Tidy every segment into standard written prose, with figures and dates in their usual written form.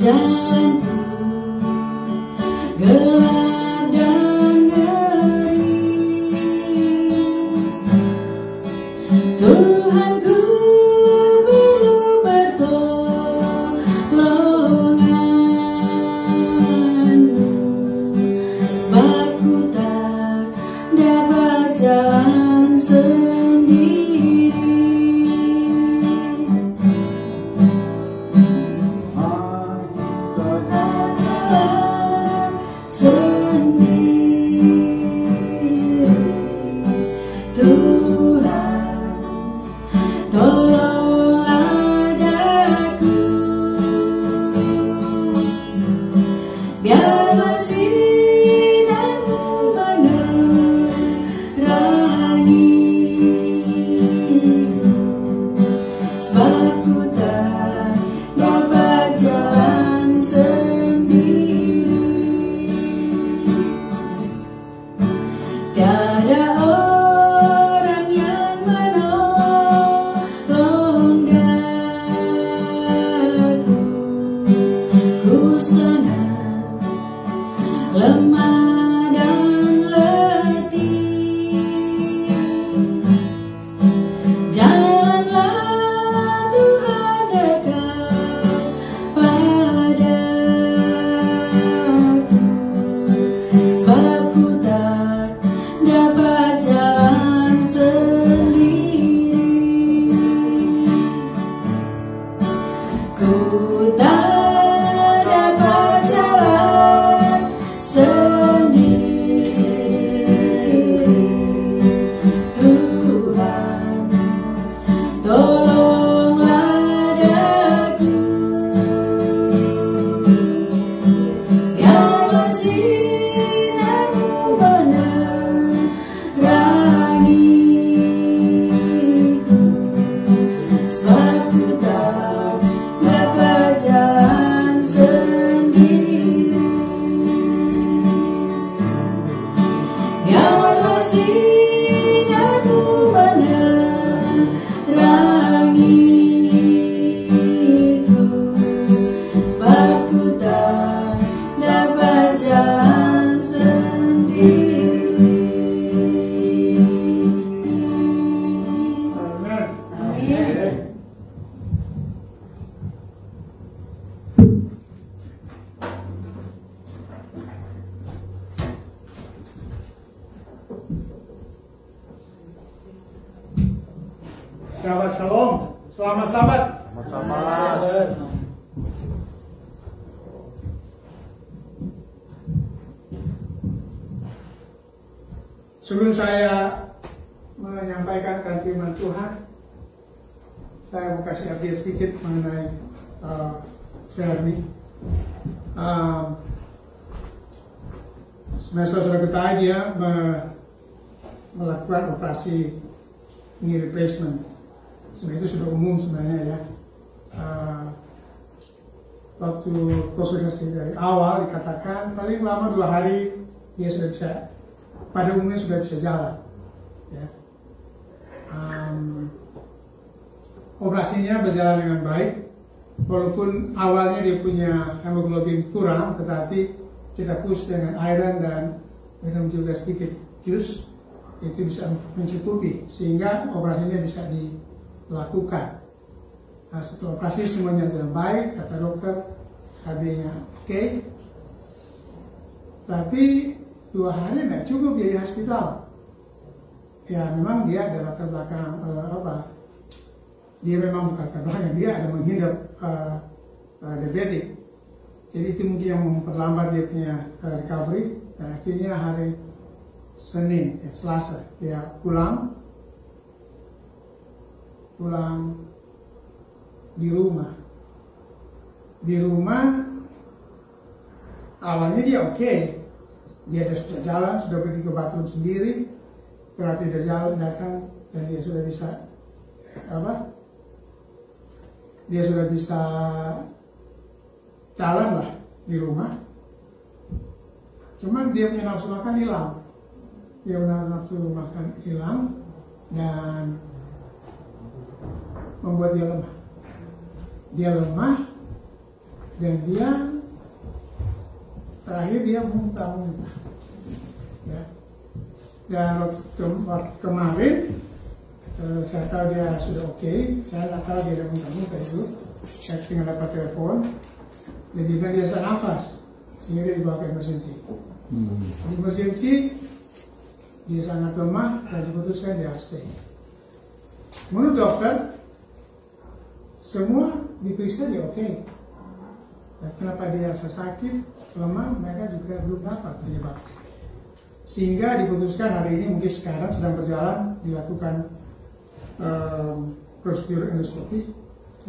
jalanku gelap dan ngeri. Tuhanku perlu pertolonganmu, sebab ku tak dapat jalan sendiri. Tuhan, tolonglah daku, biarlah sinarmu menerangiku, sebab ku tak dapat jalan sendiri. Tiada orang yang menolong daku, ku senang lemah dan letih. Janganlah Tuhan dekat padaku, sebab ku tak dapat jalan sendiri. Ku tak dapat jalan sendiri. Tuhan, tolonglah daku, biarlah sinarmu menerangiku, sebab ku tak dapat jalan sendiri. Biarlah sinarmu menerangiku, sebab ku tak dapat jalan sendiri. Amin. Shabbat Shalom, selamat Sabat. Selamat. Sebelum saya menyampaikan firman Tuhan, saya mau kasih update sedikit mengenai Fermi. Saudara ketahui dia melakukan operasi knee replacement. Sebenarnya itu sudah umum sebenarnya ya. Waktu konsultasi dari awal dikatakan paling lama 2 hari dia sudah bisa, pada umumnya sudah bisa jalan. Ya. Operasinya berjalan dengan baik, walaupun awalnya dia punya hemoglobin kurang, tetapi kita push dengan iron dan minum juga sedikit jus, itu bisa mencukupi sehingga operasinya bisa dilakukan. Nah, setelah operasi semuanya dengan baik, kata dokter KB-nya oke. Tapi 2 hari tidak cukup dia di hospital. Ya memang dia ada latar belakang dia memang bukan latar belakang, dia ada menghindar diabetik. Jadi itu mungkin yang memperlambat dia punya recovery. Nah, akhirnya hari Senin, Selasa dia pulang di rumah. Di rumah awalnya dia oke. Dia sudah bisa jalan, sudah pergi ke bathroom sendiri, terapi dari jalan datang dan dia sudah bisa dia sudah bisa jalan lah di rumah. Cuman dia punya nafsu makan hilang. Dia punya nafsu makan hilang dan membuat dia lemah. Dia lemah Dan dia terakhir dia muntah-muntah. Ya. Dan waktu kemarin saya tahu dia sudah oke. Saya nggak tahu dia ada muntah-muntah itu. Saya tinggal dapat telepon. Dan dia bilang dia sesak nafas, sehingga dia dibawa ke emergency. Di emergency dia sangat lemah dan diputuskan dia harus stay. Menurut dokter, semua diperiksa dia oke. Dan kenapa dia rasa sakit, lemah, mereka juga belum dapat penyebabnya. Sehingga diputuskan hari ini, mungkin sekarang sedang berjalan, dilakukan prosedur endoskopi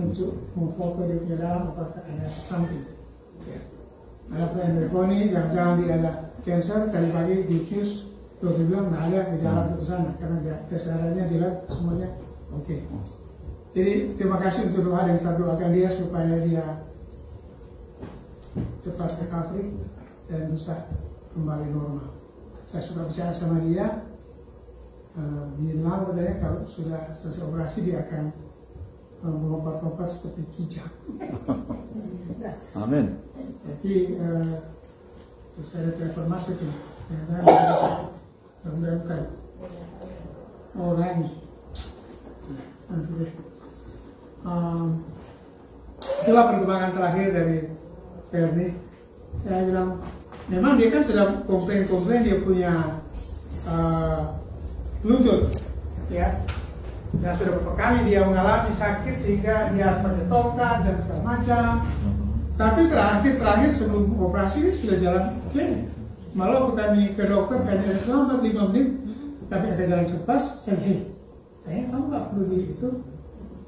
untuk memfoto dia punya dalam apakah ada something. Ya. Ada pneumonia, jangan-jangan dia ada cancer. Tadi pagi di Qs, dokter bilang nggak ada gejala untuk ke sana karena dia tes darahnya dilihat semuanya oke. Jadi terima kasih untuk doa dan kita doakan dia supaya dia cepat recovery dan bisa kembali normal. Saya sudah bicara sama dia, bilang katanya kalau sudah selesai operasi dia akan melompat-lompat seperti kijang. Amin. Jadi terus ada telepon masuk ya, ternyata bukan orang. Nanti deh. Itulah perkembangan terakhir dari Fernie. Saya bilang, memang dia kan sudah komplain dia punya lutut, ya. Dan sudah beberapa kali dia mengalami sakit sehingga dia harus pakai tongkat dan segala macam. Tapi terakhir sebelum operasi ini sudah jalan oke. Malah waktu kami ke dokter kayaknya selama 5 menit, tapi ada jalan cepat. Saya bilang, kayaknya kamu nggak perlu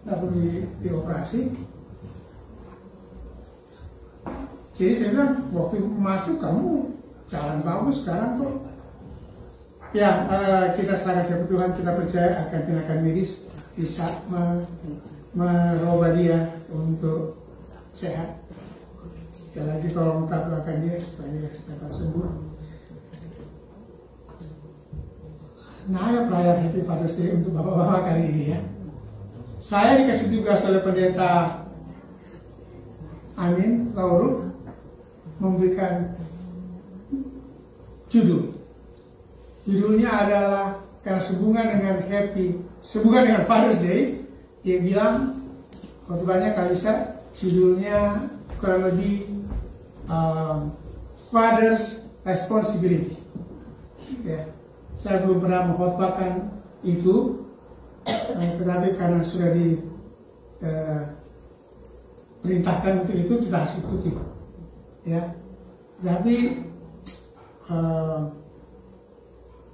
nggak perlu dioperasi. Jadi saya bilang, waktu masuk kamu jalan bagus sekarang kok. Ya, kita serahkan kepada Tuhan, kita percaya akan tindakan medis bisa merubah dia untuk sehat. Sekali lagi tolong kita doakan dia supaya dia dapat sembuh. Nah, ada perayaan Happy Father's Day untuk bapak-bapak kali ini ya. Saya dikasih tugas oleh pendeta Amin Lauru memberikan judul. Judulnya adalah karena sehubungan dengan Father's Day, dia bilang khotbahnya kalau bisa judulnya kurang lebih Father's Responsibility. Ya, saya belum pernah mengkhotbahkan itu, tetapi karena sudah diperintahkan untuk itu kita harus ikuti. Ya, tapi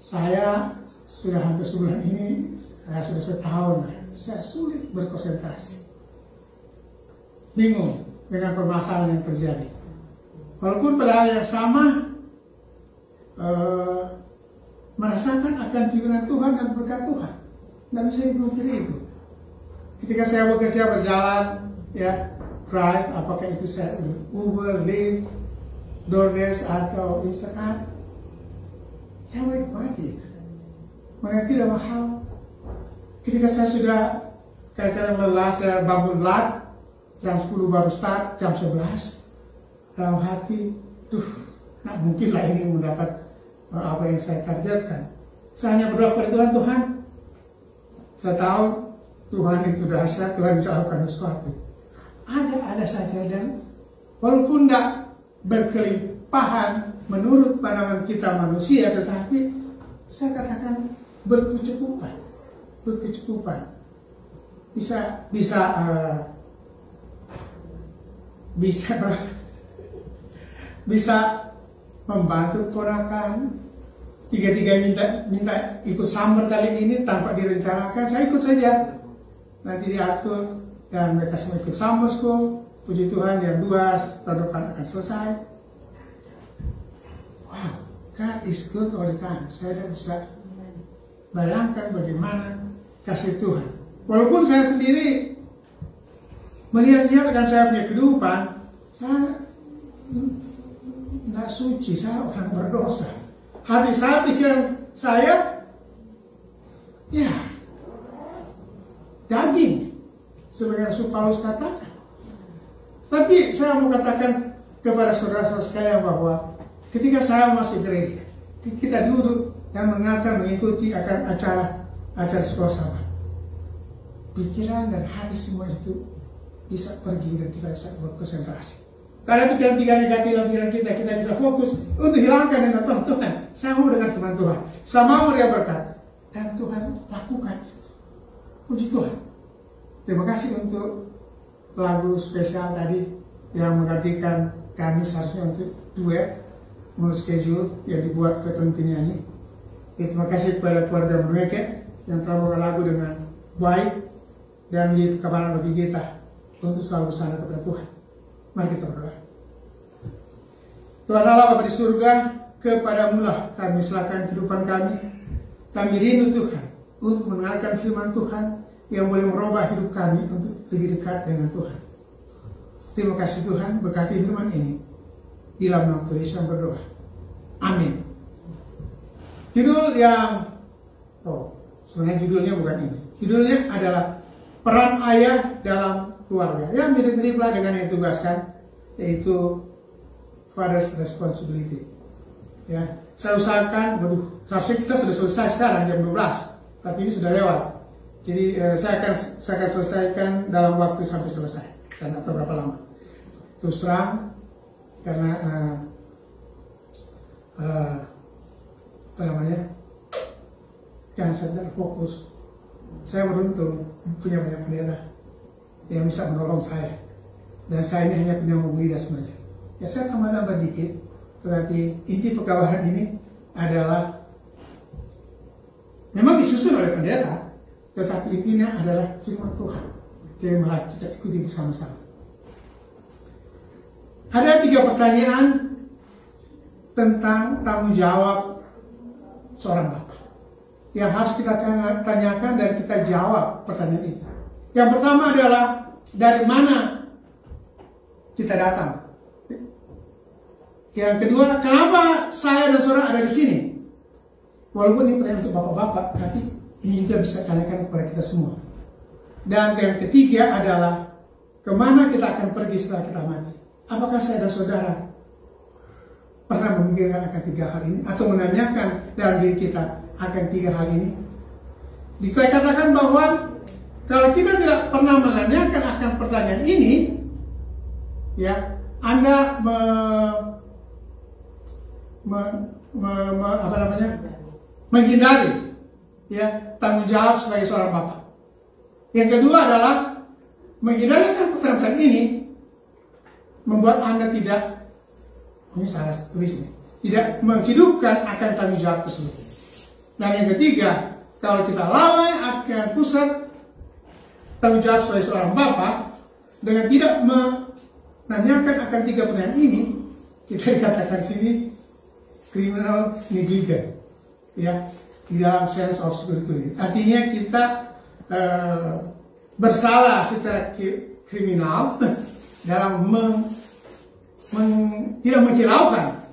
saya sudah hampir sebulan ini, saya sudah setahun, saya sulit berkonsentrasi. Bingung dengan permasalahan yang terjadi. Walaupun pada hal yang sama, merasakan akan tuntunan Tuhan dan berkat Tuhan. Tidak bisa dipungkiri itu. Ketika saya bekerja berjalan, ya, drive, apakah itu saya Uber, Lyft, DoorDash atau Instacart, saya menikmati itu. Mereka tidak mahal. Ketika saya sudah kadang-kadang lelah, saya bangun lat, jam 10 baru start, jam 11. Dalam hati, nggak mungkin lah ini mendapat apa yang saya targetkan. Saya hanya berdoa kepada Tuhan, Tuhan, saya tahu Tuhan itu dahsyat, Tuhan bisa lakukan sesuatu. Ada saja, dan walaupun tidak berkelimpahan menurut pandangan kita manusia, tetapi saya katakan berkecukupan. Bisa membantu ponakan. Tiga-tiga minta ikut summer kali ini tanpa direncanakan, saya ikut saja. Nanti diatur dan mereka semua ikut summer school. Puji Tuhan, yang 2 tahun depan akan selesai. Wow, God is good all the time. Saya tidak bisa bayangkan bagaimana kasih Tuhan. Walaupun saya sendiri melihat-lihat akan saya punya kehidupan, saya tidak suci, saya orang berdosa. Hati saya, pikiran saya, ya, daging, sebagai Rasul Paulus katakan. Tapi saya mau katakan kepada saudara-saudara sekalian bahwa ketika saya masuk gereja, kita duduk dan mengikuti akan acara sekolah sahabat, pikiran dan hati semua itu bisa pergi dan kita bisa berkonsentrasi. Karena pikiran negatif dalam pikiran kita bisa fokus untuk hilangkan dengan Tuhan. Saya mau dengar firman Tuhan, saya mau dia berkat, dan Tuhan lakukan itu. Puji Tuhan. Terima kasih untuk lagu spesial tadi yang menggantikan kami seharusnya untuk duet menurut schedule yang dibuat oleh penyanyi. Terima kasih kepada keluarga mereka yang telah membawa lagu dengan baik dan menjadi kebenaran bagi kita untuk selalu bersandar kepada Tuhan. Mari kita berdoa. Tuhan Allah Bapa di surga, kepadamu-lah kami serahkan kehidupan kami. Kami rindu Tuhan untuk mendengarkan firman Tuhan yang boleh merubah hidup kami untuk lebih dekat dengan Tuhan. Terima kasih Tuhan, berkati firman ini. Di dalam nama Yesus yang berdoa. Amin. Judul yang sebenarnya judulnya bukan ini. Judulnya adalah peran ayah dalam keluarga. Ya, mirip-miriplah dengan yang ditugaskan, yaitu father's responsibility. Ya, saya usahakan, seharusnya kita sudah selesai sekarang jam 12, tapi ini sudah lewat. Jadi saya akan selesaikan dalam waktu sampai selesai. Saya tidak tahu berapa lama. Terus terang, karena jangan saya tidak fokus. Saya beruntung punya banyak pendeta yang bisa menolong saya, dan saya ini hanya punya mobilitas saja. Ya, saya tambah dikit, tetapi inti pekabaran ini adalah memang disusun oleh pendeta, tetapi intinya adalah firman Tuhan. Jadi mari kita ikuti bersama-sama. Ada 3 pertanyaan tentang tanggung jawab seorang bapak yang harus kita tanyakan dan kita jawab pertanyaan itu. Yang pertama adalah, dari mana kita datang? Yang kedua, kenapa saya dan saudara ada di sini? Walaupun ini pertanyaan untuk bapak-bapak, tapi ini juga bisa tanyakan kepada kita semua. Dan yang ketiga adalah, kemana kita akan pergi setelah kita mati? Apakah saya dan saudara pernah memikirkan akan 3 hal ini, atau menanyakan dalam diri kita akan 3 hal ini? Saya katakan bahwa kalau kita tidak pernah menanyakan akan pertanyaan ini, ya, Anda menghindari, ya, tanggung jawab sebagai seorang bapak. Yang kedua adalah menghindari akan pertanyaan ini membuat Anda tidak, ini salah tulis ini, tidak menghidupkan akan tanggung jawab tersebut. Dan yang ketiga, kalau kita lalai akan pusat tanggung jawab sebagai seorang bapak dengan tidak menanyakan akan 3 pertanyaan ini, kita dikatakan sini criminal negligence, ya, di dalam sense of spirituality. Artinya kita bersalah secara kriminal dalam tidak menghiraukan,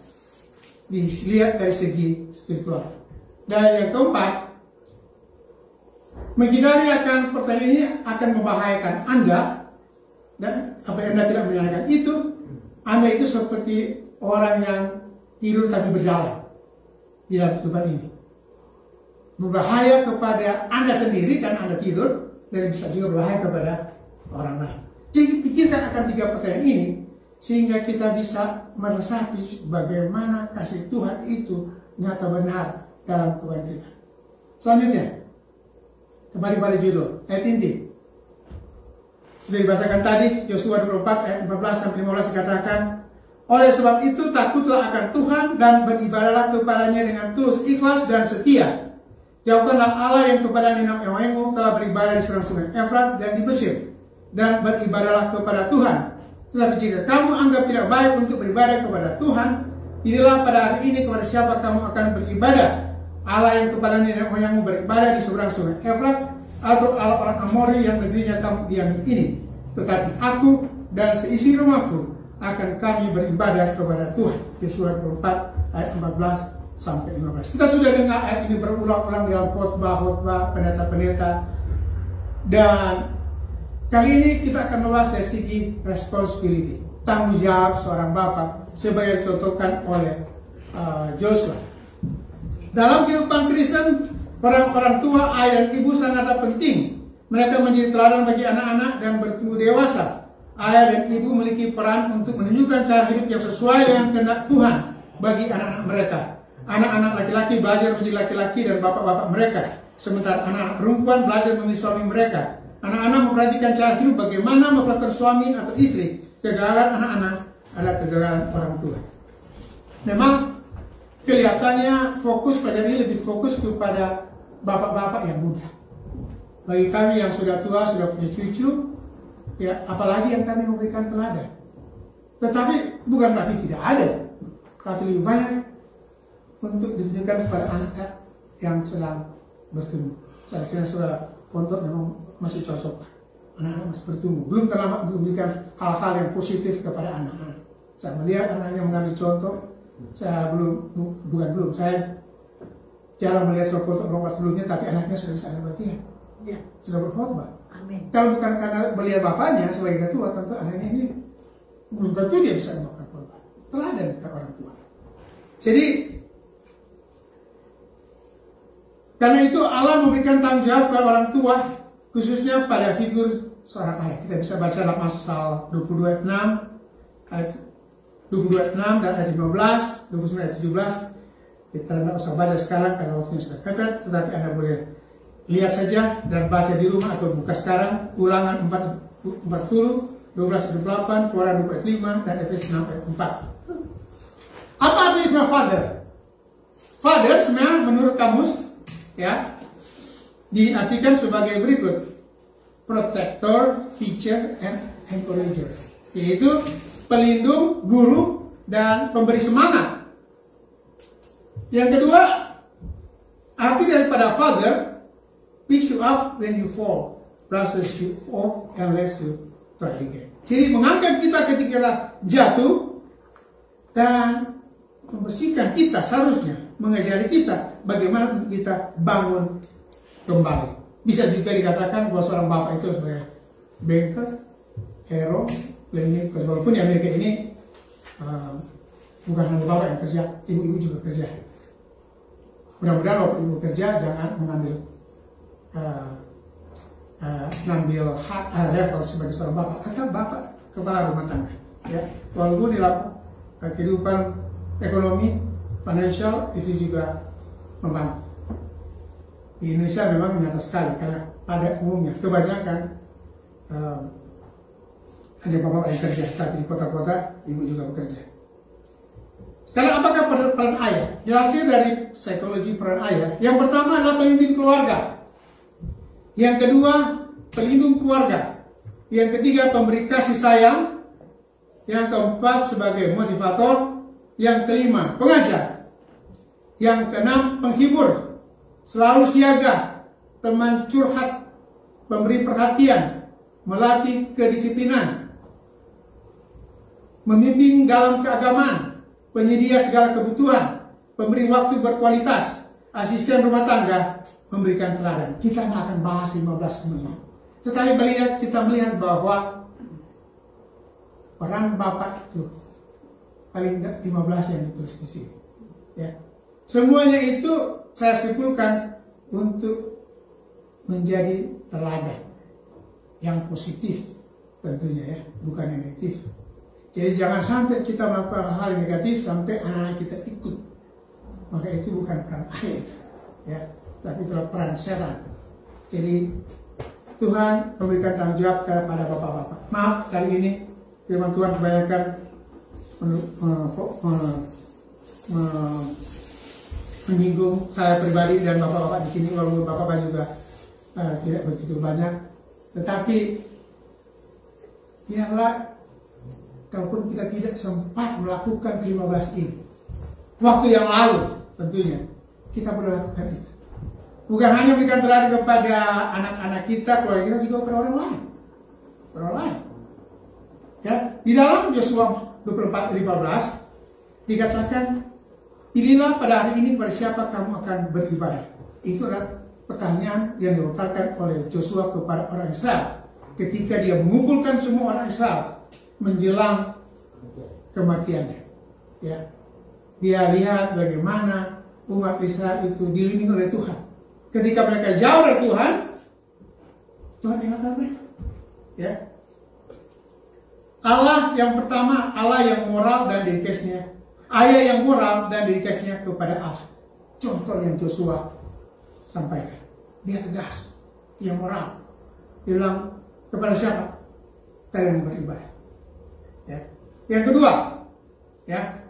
dilihat dari segi spiritual. Dan yang keempat, menghindari akan pertanyaan ini akan membahayakan Anda. Dan apa Anda tidak menanyakan itu, Anda itu seperti orang yang tidur tapi berjalan di dalam kehidupan ini. Berbahaya kepada Anda sendiri kan Anda tidur, dan bisa juga berbahaya kepada orang lain. Jadi pikirkan akan 3 pertanyaan ini, sehingga kita bisa meresapi bagaimana kasih Tuhan itu nyata benar dalam kehidupan kita. Selanjutnya, kembali pada judul ayat inti. Seperti dibacakan tadi, Yosua 24 ayat 14-15 dikatakan, oleh sebab itu takutlah akan Tuhan dan beribadahlah kepadanya dengan tulus, ikhlas dan setia. Jauhkanlah Allah yang kepada nenek moyangmu telah beribadah di seberang sungai Efrat dan di Mesir, dan beribadahlah kepada Tuhan. Tetapi jika kamu anggap tidak baik untuk beribadah kepada Tuhan, inilah pada hari ini kepada siapa kamu akan beribadah. Allah yang kepada nenek moyangmu beribadah di seberang sungai Efrat, atau Allah orang Amori yang negerinya kamu diami ini. Tetapi aku dan seisi rumahku akan kami beribadah kepada Tuhan. Yosua 24 ayat 14-15. Kita sudah dengar ayat ini berulang-ulang dalam khotbah-khotbah pendeta-pendeta, dan Kali ini kita akan membahas dari segi responsibility, tanggung jawab seorang bapak sebagai contohkan oleh Joshua. Dalam kehidupan Kristen, orang tua, ayah dan ibu sangatlah penting. Mereka menjadi teladan bagi anak-anak dan bertumbuh dewasa. Ayah dan ibu memiliki peran untuk menunjukkan cara hidup yang sesuai dengan kehendak Tuhan bagi anak-anak mereka. Anak-anak laki-laki belajar menjadi laki-laki dan bapak-bapak mereka, sementara anak-anak perempuan belajar menjadi suami mereka. Anak-anak memperhatikan cara hidup bagaimana memperlakukan suami atau istri. Kegagalan anak-anak adalah kegagalan orang tua. Memang kelihatannya fokus pada ini lebih fokus kepada bapak-bapak yang muda. Bagi kami yang sudah tua, sudah punya cucu, ya apalagi yang kami memberikan teladan. Tetapi bukan berarti tidak ada, tapi lebih banyak untuk ditunjukkan kepada anak yang sedang bertumbuh. Saya sudah pondok memang masih cocok, anak-anak masih bertumbuh, belum terlambat untuk memberikan hal-hal yang positif kepada anak-anak. Saya melihat anaknya mengambil contoh. Saya saya jarang melihat sebuah khotbah sebelumnya, tapi anaknya sudah bisa berarti ya, sudah berkhotbah. Amin. Kalau bukan karena melihat bapaknya sebagai ketua, tentu anaknya ini belum tentu dia bisa melakukan khotbah. Teladan ke orang tua. Jadi karena itu Allah memberikan tanggung jawab kepada orang tua, khususnya pada figur seorang ayah. Kita bisa baca dalam Amsal 22 ayat 6 dan ayat 15, 29 ayat 17. Kita tidak usah baca sekarang karena waktunya sudah mepet, tetapi Anda boleh lihat saja dan baca di rumah atau buka sekarang. Ulangan 40, 12 ayat 8, Keluaran 2 ayat 5, dan Efesus 6 ayat 4. Apa artinya istilah father? Father sebenarnya menurut kamus ya diartikan sebagai berikut: protector, teacher, and encourager, yaitu pelindung, guru, dan pemberi semangat. Yang kedua, arti daripada father, picks you up when you fall, brushes you off, and lets you try again. Jadi mengangkat kita ketika jatuh dan membersihkan kita, seharusnya mengajari kita bagaimana untuk kita bangun kembali. Bisa juga dikatakan bahwa seorang bapak itu sebagai banker, hero, klinik, walaupun di Amerika ini bukan hanya bapak yang kerja, ibu-ibu juga kerja. Mudah-mudahan bapak ibu kerja jangan mengambil level sebagai seorang bapak, atau bapak kepala rumah tangga. Ya, walaupun di kehidupan ekonomi, financial itu juga membantu. Di Indonesia memang nyata sekali karena pada umumnya kebanyakan hanya bapak yang kerja, tapi di kota-kota ibu juga bekerja. Sekarang apakah peran ayah? Dilansir dari psikologi peran ayah. Yang pertama adalah pemimpin keluarga. Yang kedua, pelindung keluarga. Yang ketiga, pemberi kasih sayang. Yang keempat, sebagai motivator. Yang kelima, pengajar. Yang keenam, penghibur. Selalu siaga, teman curhat, pemberi perhatian, melatih kedisiplinan, membimbing dalam keagamaan, penyedia segala kebutuhan, pemberi waktu berkualitas, asisten rumah tangga, memberikan teladan. Kita nggak akan bahas 15 semuanya. Tetapi kita melihat bahwa peran bapak itu paling tidak 15 yang ditulis di sini. Ya. Semuanya itu saya simpulkan untuk menjadi teladan yang positif tentunya ya, bukan yang negatif. Jadi jangan sampai kita melakukan hal yang negatif sampai anak-anak kita ikut. Maka itu bukan peran ayah itu, ya, tapi itu peran setan. Jadi Tuhan memberikan tanggung jawab kepada bapak-bapak. Maaf kali ini firman Tuhan kebanyakan menyinggung saya pribadi dan bapak-bapak di sini, walaupun bapak-bapak juga tidak begitu banyak. Tetapi biarlah kalaupun kita tidak sempat melakukan 15 ini, waktu yang lalu tentunya kita perlu lakukan itu. Bukan hanya memberikan teladan kepada anak-anak kita, keluarga kita, juga kepada orang lain. Orang lain. Ya, di dalam Yosua 24:15 dikatakan, pilihlah pada hari ini pada siapa kamu akan beribadah. Itu adalah pertanyaan yang dilontarkan oleh Joshua kepada orang Israel. ketika dia mengumpulkan semua orang Israel menjelang kematiannya. Ya, dia lihat bagaimana umat Israel itu dilindungi oleh Tuhan. Ketika mereka jauh dari Tuhan, Tuhan ingatkan mereka. Ya, Allah yang pertama, Allah yang moral dan dedikasinya, ayah yang moral dan dedikasinya kepada Allah. Contoh yang Joshua sampaikan, dia tegas, dia moral. Dia bilang kepada siapa? Kalian beribadah. Ya. Yang kedua, ya.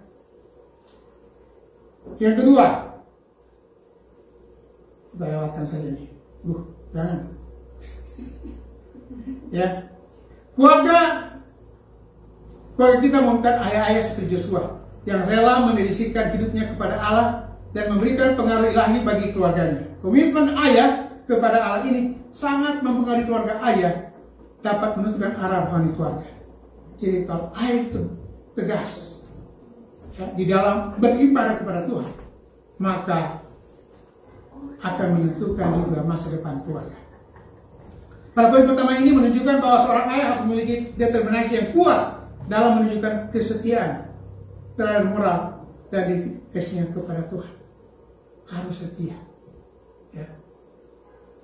Yang kedua, kita lewatkan saja nih. Jangan. Ya. Keluarga kita menemukan ayah-ayah seperti Joshua yang rela mendedikasikan hidupnya kepada Allah dan memberikan pengaruh ilahi bagi keluarganya. Komitmen ayah kepada Allah ini sangat mempengaruhi keluarga ayah, dapat menentukan arah rohani keluarga. Jadi kalau ayah itu tegas ya, di dalam beribadah kepada Tuhan, maka akan menentukan juga masa depan keluarga. Pada poin pertama ini menunjukkan bahwa seorang ayah harus memiliki determinasi yang kuat dalam menunjukkan kesetiaan terhadap moral dan dedikasinya kepada Tuhan. Harus setia. Ya.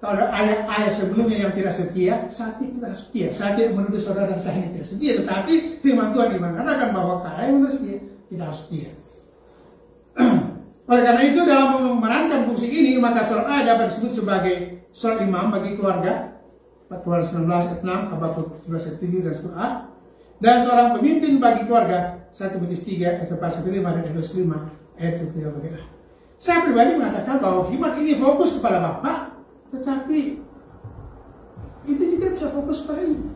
Kalau ada ayah-ayah sebelumnya yang tidak setia, saat ini kita setia. Saya tidak menuduh saudara dan saya ini tidak setia, tetapi firman Tuhan mengatakan bahwa kalian yang setia tidak harus setia. Oleh karena itu, dalam memerankan fungsi ini, maka seorang ayah dapat disebut sebagai seorang imam bagi keluarga. 19 ayat 6, Habakuk 17 ayat 7 dan surah. Dan seorang pemimpin bagi keluarga, 1 Timotius 3 ayat 4-5 dan Efesus 5 ayat 3. Saya pribadi mengatakan bahwa firman ini fokus kepada bapak, tetapi itu juga bisa fokus pada ibu.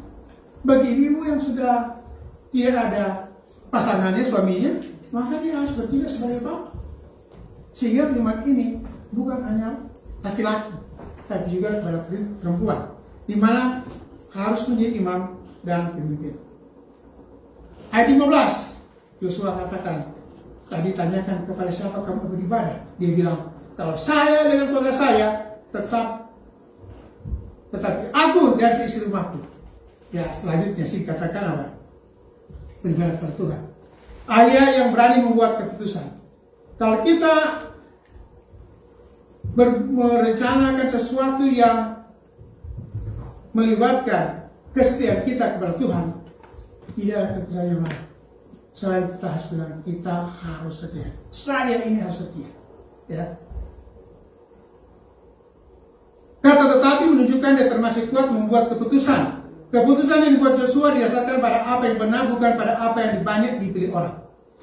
Bagi ibu yang sudah tidak ada pasangannya, suaminya, maka dia harus bertindak sebagai bapak. Sehingga firman ini bukan hanya laki-laki, tapi juga kepada perempuan, di mana harus menjadi imam dan pemimpin. Ayat 15, Yosua katakan, tadi tanyakan kepada siapa kamu beribadah. Dia bilang, kalau saya dengan keluarga saya tetapi aku dan istri rumahku. Ya, selanjutnya sih katakan apa? Beribadah kepada Tuhan. Ayah yang berani membuat keputusan. Kalau kita merencanakan sesuatu yang melibatkan kesetiaan kita kepada Tuhan, tidak ada keputusan yang lain. Selain kita harus bilang, kita harus setia. Saya ini harus setia. Ya. Kata tetapi menunjukkan dia termasuk kuat membuat keputusan. Keputusan yang dibuat Joshua didasarkan pada apa yang benar, bukan pada apa yang banyak dipilih orang.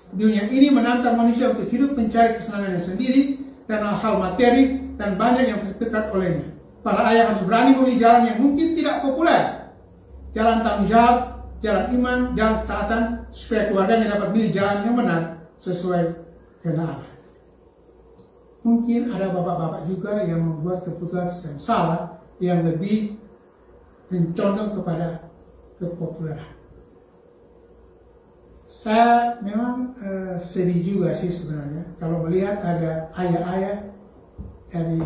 Dunia ini menantang manusia untuk hidup mencari kesenangannya sendiri dan hal-hal materi dan banyak yang dekat olehnya. Para ayah harus berani memilih jalan yang mungkin tidak populer. Jalan tanggung jawab, jalan iman, jalan ketaatan, supaya keluarganya dapat memilih jalan yang benar sesuai kehendak Allah. Mungkin ada bapak-bapak juga yang membuat keputusan yang salah, yang lebih mencondong kepada kepopuleran. Saya memang sedih juga sih sebenarnya kalau melihat ada ayah-ayah dari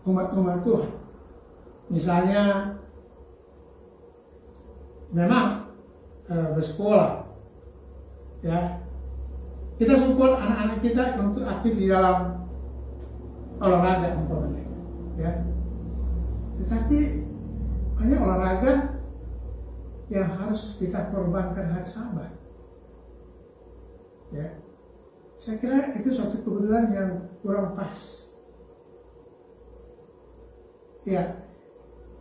umat-umat Tuhan. Misalnya memang bersekolah, ya, kita support anak-anak kita untuk aktif di dalam olahraga umpamanya, ya. Tetapi banyak olahraga yang harus kita korbankan hak sahabat, ya. Saya kira itu suatu kebetulan yang kurang pas, ya.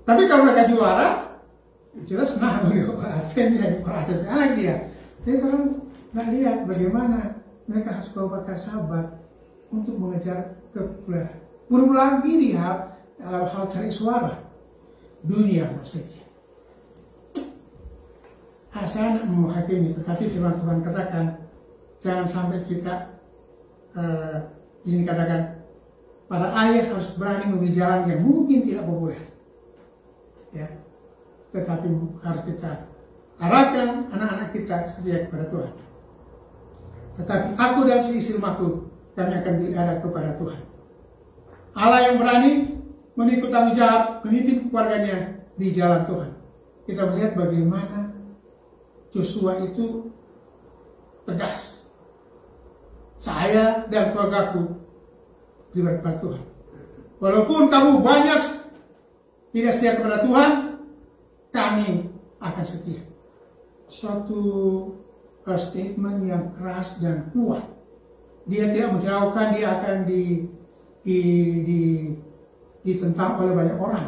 Tapi kalau mereka juara, jelas nah orang atas anak dia. Jadi orang nggak lihat bagaimana mereka harus korbankan sahabat untuk mengejar kepopuleran. Belum lagi lihat dalam hal cari suara dunia maksudnya. Saya tidak menghakimi, tetapi firman Tuhan katakan jangan sampai kita ini katakan para ayah harus berani memilih jalan yang mungkin tidak populer, ya. Tetapi harus kita arahkan anak-anak kita setia kepada Tuhan. Tetapi aku dan si istri rumahku, kami akan beribadah kepada Tuhan. Allah yang berani memikul tanggung jawab, memimpin keluarganya di jalan Tuhan. kita melihat bagaimana Joshua itu tegas. Saya dan keluargaku beribadah kepada Tuhan. Walaupun kamu banyak tidak setia kepada Tuhan, kami akan setia. Suatu statement yang keras dan kuat. Dia tidak menjauhkan dia akan ditentang oleh banyak orang.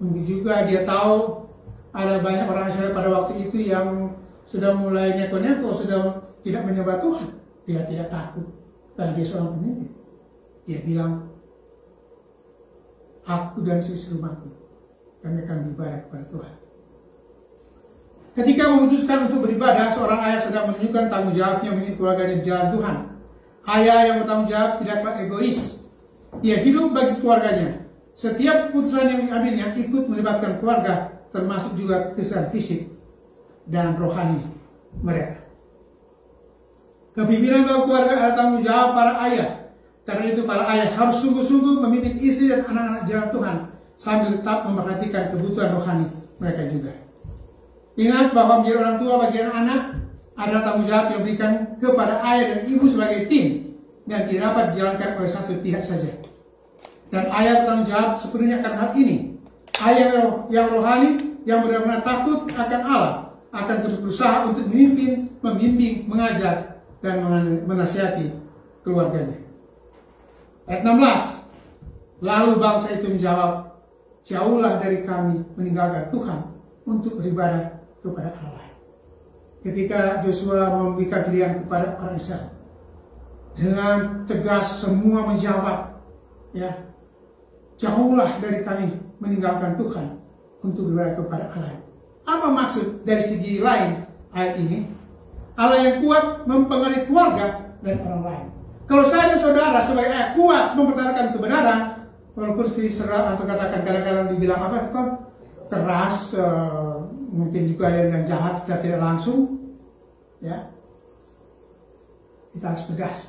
Mungkin juga dia tahu ada banyak orang Israel pada waktu itu yang sudah mulai neko-neko, sudah tidak menyembah Tuhan. Dia tidak takut karena dia seorang pemimpin. Dia bilang, aku dan sisi rumahku, kami akan beribadah kepada Tuhan. Ketika memutuskan untuk beribadah, seorang ayah sedang menunjukkan tanggung jawabnya mengingat keluarganya di jalan Tuhan. Ayah yang bertanggung jawab tidaklah egois. Dia hidup bagi keluarganya. Setiap keputusan yang diambilnya ikut melibatkan keluarga, termasuk juga kesehatan fisik dan rohani mereka. Kepimpinan dalam keluarga adalah tanggung jawab para ayah. Karena itu para ayah harus sungguh-sungguh memimpin istri dan anak-anak jalan Tuhan sambil tetap memperhatikan kebutuhan rohani mereka juga. Ingat bahwa menjadi orang tua bagi anak-anak adalah tanggung jawab yang diberikan kepada ayah dan ibu sebagai tim dan tidak dapat dijalankan oleh satu pihak saja. Dan ayah bertanggung jawab sepenuhnya akan hal ini. Ayah yang rohani, yang benar-benar takut akan Allah, akan terus berusaha untuk memimpin, membimbing, mengajar, dan menasihati keluarganya. Ayat 16. Lalu bangsa itu menjawab, jauhlah dari kami meninggalkan Tuhan untuk beribadah kepada Allah lain. Ketika Joshua memberikan pilihan kepada orang Israel, dengan tegas semua menjawab, ya, jauhlah dari kami meninggalkan Tuhan untuk beribadah kepada Allah lain. Apa maksud dari segi lain ayat ini? Allah yang kuat mempengaruhi keluarga dan orang lain. Kalau saya dan saudara sebagai ayah kuat mempertahankan kebenaran, walaupun diserang atau katakan kadang-kadang dibilang apa kan keras, mungkin juga ada yang jahat secara tidak langsung, ya, kita harus tegas.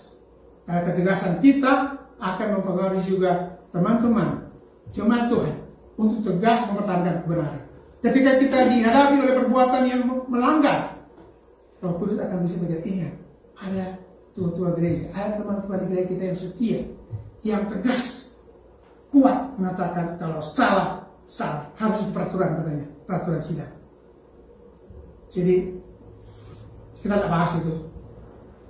Karena ketegasan kita akan mempengaruhi juga teman-teman jemaat Tuhan untuk tegas mempertahankan kebenaran. Ketika kita dihadapi oleh perbuatan yang melanggar, Roh Kudus akan bisa menjadi ingat ada tua-tua gereja, ada teman-teman di gereja kita yang setia, yang tegas, kuat mengatakan kalau salah, harus peraturan katanya, peraturan sidang. Jadi kita tidak bahas itu,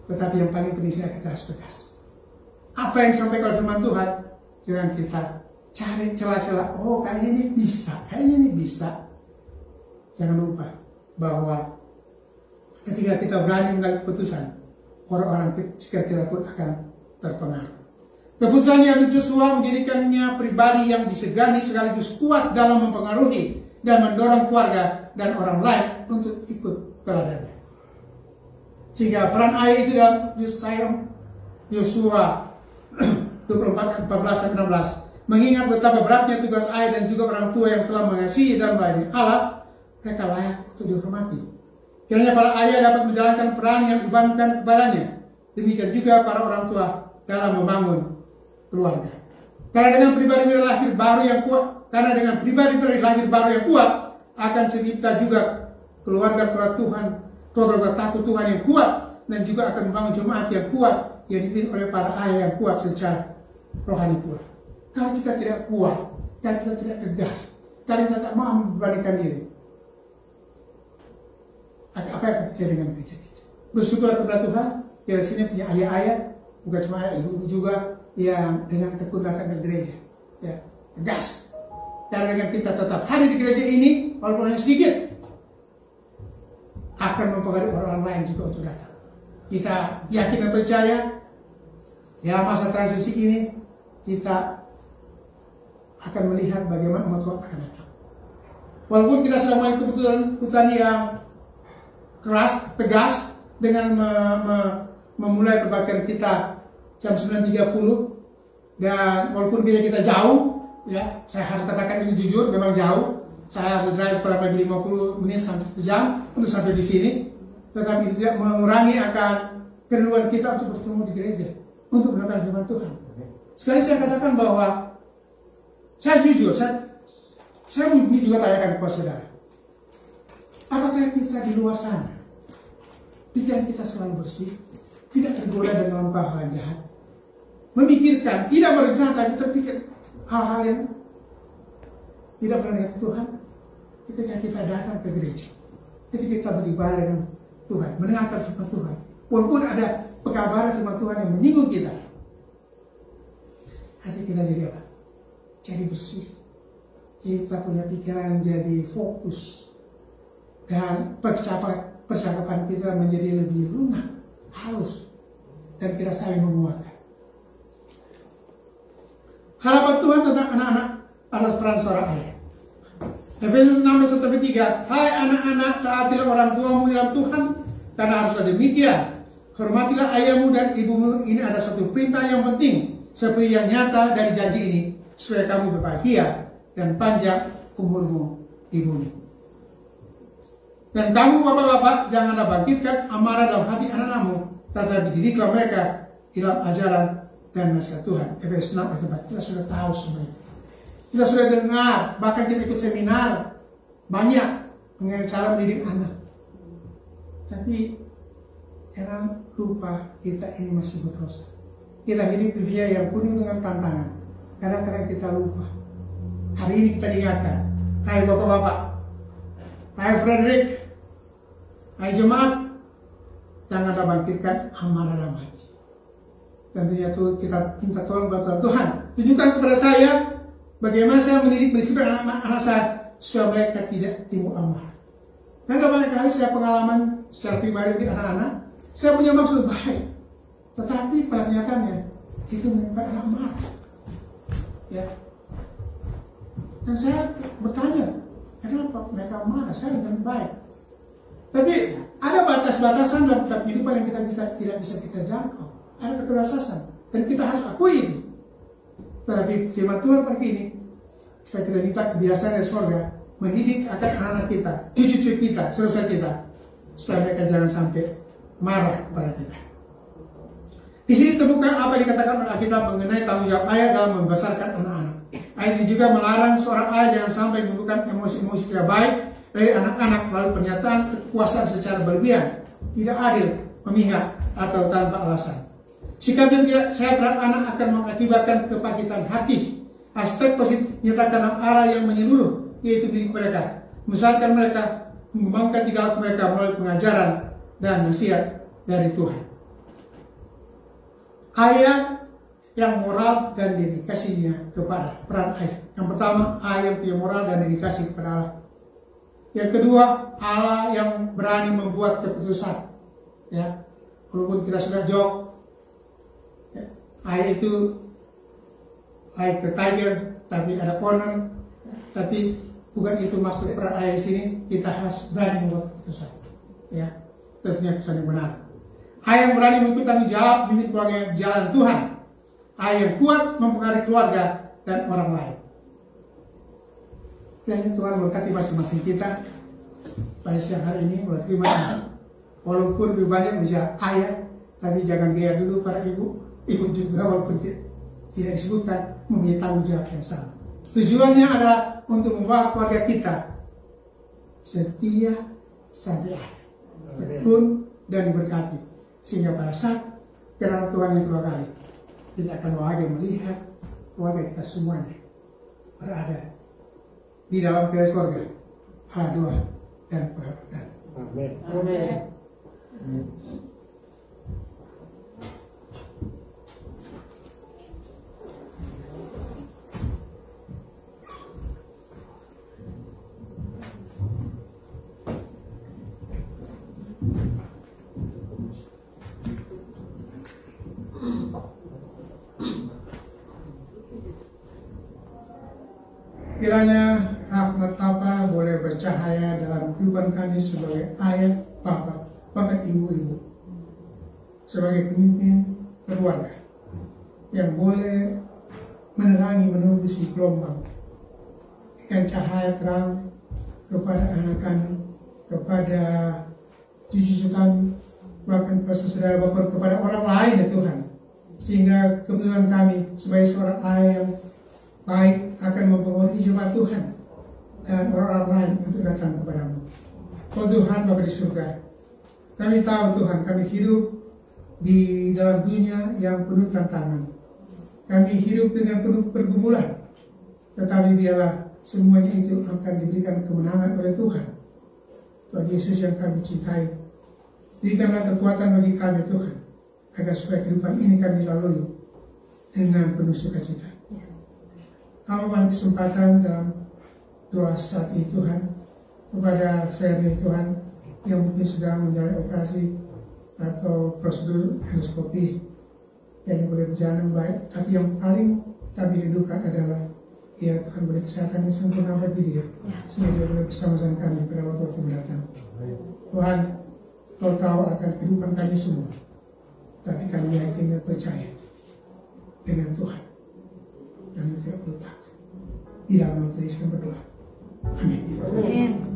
tetapi yang paling penting kita harus tegas. Apa yang disampaikan oleh firman Tuhan, jangan kita cari celah-celah. Oh, kayaknya ini bisa. Jangan lupa bahwa ketika kita berani mengambil keputusan, orang-orang sekitar kita pun akan terpengaruh. Keputusan yang Joshua menjadikannya pribadi yang disegani sekaligus kuat dalam mempengaruhi dan mendorong keluarga dan orang lain untuk ikut teladannya. Sehingga peran ayah itu dalam Yosua 24:14-16 mengingat betapa beratnya tugas ayah dan juga orang tua yang telah mengasihi dan melayani Allah, mereka layak untuk dihormati. Kiranya para ayah dapat menjalankan peran yang dibebankan kepadanya. Demikian juga para orang tua dalam membangun keluarga. Karena dengan pribadi lahir baru yang kuat, akan tercipta juga keluarga Tuhan, keluarga takut Tuhan yang kuat, dan juga akan membangun jemaat yang kuat yang dipimpin oleh para ayah yang kuat secara rohani pula. Kalau kita tidak kuat, kalau kita tidak tegas, kalau kita tak mau memberanikan diri, apa yang terjadi dengan gereja kita? Bersyukur kepada Tuhan, kita di sini punya ayah-ayah, bukan cuma ayah, ibu-ibu juga yang dengan tekun datang ke gereja, ya, tegas. Dan dengan kita tetap hadir di gereja ini, walaupun hanya sedikit, akan mempengaruhi orang lain juga untuk datang. Kita yakin dan percaya, ya masa transisi ini kita akan melihat bagaimana umat Tuhan akan datang. Walaupun kita sudah mengambil keputusan yang keras, tegas, dengan memulai perbaktian kita jam 9.30, dan walaupun kita jauh, ya, saya harus katakan ini jujur, memang jauh. Saya harus drive kurang lebih 50 menit sampai 1 jam untuk sampai di sini. Tetapi itu tidak mengurangi akan kerinduan kita untuk bertemu di gereja, untuk mendengar firman Tuhan. Sekali saya katakan bahwa saya jujur, saya juga tanyakan kepada saudara. Apakah kita di luar sana, pikiran kita selalu bersih, tidak tergoda dengan hal jahat, memikirkan, tidak berencana, tapi terpikir hal-hal yang tidak pernah lihat Tuhan? Ketika kita datang ke gereja, ketika kita beribadah dengan Tuhan, mendengarkan firman Tuhan, walaupun ada pekabaran firman Tuhan yang menyinggung kita, hati kita jadi apa? Jadi bersih. Kita punya pikiran jadi fokus, dan percakapan kita menjadi lebih lunak, halus, dan kita saling menguatkan. Harapan Tuhan tentang anak-anak atas peran seorang ayah. Efesus 6:1-3, hai anak-anak, taatilah orang tuamu dalam Tuhan, karena haruslah demikian. Hormatilah ayahmu dan ibumu, ini ada satu perintah yang penting, seperti yang nyata dari janji ini, supaya kamu berbahagia dan panjang umurmu di bumi. Dan kamu bapak-bapak, janganlah bangkitkan amarah dalam hati anak-anakmu, tetapi didiklah mereka dalam ajaran dan nasihat Tuhan. Efesus 6:4. Kita sudah tahu semua itu. Kita sudah dengar, bahkan kita ikut seminar banyak mengenai cara mendidik anak. Tapi jangan lupa kita ini masih berdosa. Kita hidup di dunia yang penuh dengan tantangan. Kadang-kadang kita lupa. Hari ini kita diingatkan, hai bapak-bapak, hai Frederick, hai jemaat, janganlah bangkitkan amarah dalam hati. Tentunya tuh kita minta tolong bantuan Tuhan. Tunjukkan kepada saya bagaimana saya mendidik disiplin anak-anak saya supaya mereka tidak timbul amarah. Karena banyak kali saya pengalaman secara pribadi di anak-anak, saya punya maksud baik, tetapi pada kenyataannya itu menyebabkan anak marah. Ya. Dan saya bertanya, kenapa mereka marah? Saya dengan baik. Tapi ada batas-batasan dalam kehidupan yang kita tidak bisa kita jangkau. Ada keterbatasan, dan kita harus akui itu. Tetapi firman Tuhan pagi ini, supaya kita minta kebiasaan dari surga, mendidik akan anak-anak kita, cucu-cucu kita, saudara kita, supaya mereka jangan sampai marah kepada kita. Di sini temukan apa dikatakan oleh Alkitab mengenai tanggung jawab ayah dalam membesarkan anak-anak. Ayat ini juga melarang seorang ayah jangan sampai menimbulkan emosi-emosi tidak baik dari anak-anak lalu pernyataan kekuasaan secara berlebihan, tidak adil, memihak, atau tanpa alasan. Sikap yang tidak sehat terhadap anak akan mengakibatkan kepakitan hati. Aspek positif nyatakan dalam arah yang menyeluruh, yaitu didik mereka, membesarkan mereka, mengembangkan tingkah laku mereka melalui pengajaran dan nasihat dari Tuhan. Ayah yang moral dan dedikasinya kepada peran ayah. Yang pertama, ayah yang punya moral dan dedikasi kepada Allah. Yang kedua, Allah yang berani membuat keputusan. Ya, walaupun kita sudah jawab, ya, ayah itu like the tiger, tapi ada corner. Tapi bukan itu maksud peran ayah di sini. Kita harus berani membuat keputusan. Ya, tentunya keputusan yang benar. Ayah yang berani mengikuti tanggung jawab milik keluarga jalan Tuhan. Ayah yang kuat mempengaruhi keluarga dan orang lain. Kiranya Tuhan berkati masing-masing kita pada siang hari ini oleh firman Tuhan. Walaupun lebih banyak bicara ayah, tapi jangan gaya dulu para ibu. Ibu juga walaupun tidak disebutkan mempunyai tanggung jawab yang sama. Tujuannya adalah untuk membawa keluarga kita setia sampai akhir, tekun dan diberkati, sehingga pada saat kedatangan Tuhan yang kedua kali, kita akan bahagia melihat keluarga kita semuanya berada di dalam kerajaan surga. Doa dan pengharapan. Amin. Amin. Kiranya rahmat Bapa boleh bercahaya dalam kehidupan kami sebagai ayah, bapak, bahkan ibu-ibu, sebagai pemimpin keluarga yang boleh menerangi menembusi gelombang, berikan cahaya terang kepada anak kami, kepada cucu-cucu kami, bahkan kepada saudara bapak, kepada orang lain ya Tuhan, sehingga kebutuhan kami sebagai seorang ayah yang baik akan mempengaruhi jemaat Tuhan dan orang-orang lain untuk datang kepadamu. Oh Tuhan Bapa di surga, kami tahu Tuhan, kami hidup di dalam dunia yang penuh tantangan. Kami hidup dengan penuh pergumulan, tetapi biarlah semuanya itu akan diberikan kemenangan oleh Tuhan. Tuhan Yesus yang kami cintai, berikanlah kekuatan bagi kami Tuhan, agar supaya kehidupan ini kami lalui dengan penuh sukacita. Kami memberi kesempatan dalam doa saat ini Tuhan, kepada Ferry Tuhan yang mungkin sedang menjalani operasi atau prosedur endoskopi yang boleh berjalan baik, tapi yang paling kami rindukan adalah ya Tuhan beri kesehatan yang sempurna bagi dia, sehingga dia boleh bersama-sama kami pada waktu mendatang. Tuhan, Kau tahu akan kehidupan kami semua, tapi kami yakin dan percaya dengan Tuhan, kami tidak perlu takut. Di dalam nama Yesus kami berdoa. Amin.